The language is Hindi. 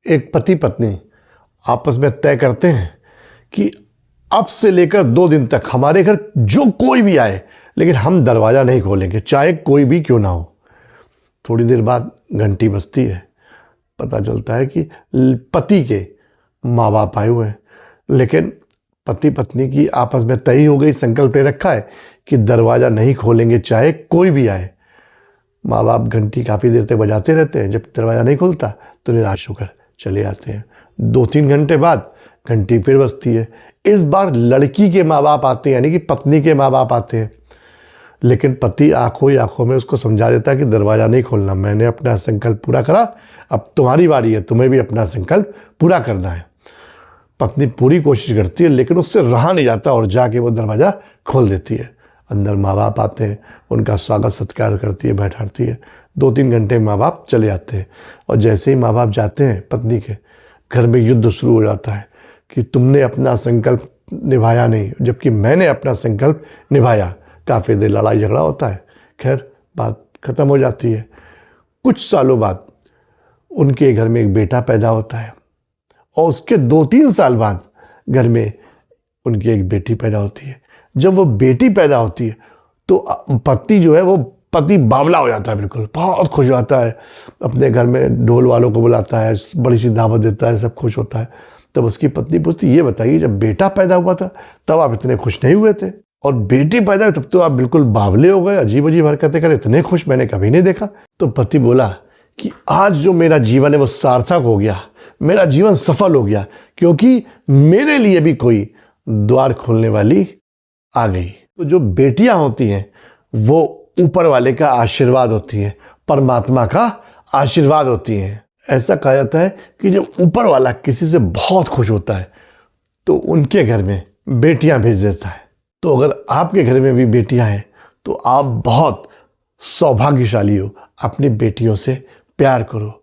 एक पति पत्नी आपस में तय करते हैं कि अब से लेकर 2 दिन तक हमारे घर जो कोई भी आए, लेकिन हम दरवाज़ा नहीं खोलेंगे, चाहे कोई भी क्यों ना हो। थोड़ी देर बाद घंटी बजती है। पता चलता है कि पति के माँ बाप आए हुए हैं, लेकिन पति पत्नी की आपस में तय हो गई, संकल्प ले रखा है कि दरवाज़ा नहीं खोलेंगे चाहे कोई भी आए। माँ बाप घंटी काफ़ी देर तक बजाते रहते हैं। जब दरवाज़ा नहीं खुलता तो निराश होकर चले आते हैं। 2-3 घंटे बाद घंटी फिर बजती है। इस बार लड़की के माँ बाप आते हैं, यानी कि पत्नी के माँ बाप आते हैं, लेकिन पति आंखों ही आंखों में उसको समझा देता है कि दरवाज़ा नहीं खोलना, मैंने अपना संकल्प पूरा करा, अब तुम्हारी बारी है, तुम्हें भी अपना संकल्प पूरा करना है। पत्नी पूरी कोशिश करती है, लेकिन उससे रहा नहीं जाता और जाके वो दरवाज़ा खोल देती है। अंदर माँ बाप आते हैं, उनका स्वागत सत्कार करती है, बैठाती है। 2-3 घंटे माँ बाप चले जाते हैं और जैसे ही माँ बाप जाते हैं, पत्नी के घर में युद्ध शुरू हो जाता है कि तुमने अपना संकल्प निभाया नहीं, जबकि मैंने अपना संकल्प निभाया। काफ़ी देर लड़ाई झगड़ा होता है। खैर, बात ख़त्म हो जाती है। कुछ सालों बाद उनके घर में एक बेटा पैदा होता है और उसके 2-3 साल बाद घर में उनकी एक बेटी पैदा होती है। जब वो बेटी पैदा होती है तो पति जो है वो पति बावला हो जाता है, बिल्कुल बहुत खुश हो जाता है। अपने घर में ढोल वालों को बुलाता है, बड़ी सी दावत देता है, सब खुश होता है। तब उसकी पत्नी पूछती, ये बताइए जब बेटा पैदा हुआ था तब आप इतने खुश नहीं हुए थे, और बेटी पैदा हुई तब तो आप बिल्कुल बावले हो गए, अजीब अजीब हरकतें करे, इतने खुश मैंने कभी नहीं देखा। तो पति बोला कि आज जो मेरा जीवन है वो सार्थक हो गया, मेरा जीवन सफल हो गया, क्योंकि मेरे लिए भी कोई द्वार खोलने वाली आ गई। तो जो बेटियां होती हैं वो ऊपर वाले का आशीर्वाद होती हैं, परमात्मा का आशीर्वाद होती हैं। ऐसा कहा जाता है कि जब ऊपर वाला किसी से बहुत खुश होता है तो उनके घर में बेटियां भेज देता है। तो अगर आपके घर में भी बेटियां हैं तो आप बहुत सौभाग्यशाली हो। अपनी बेटियों से प्यार करो।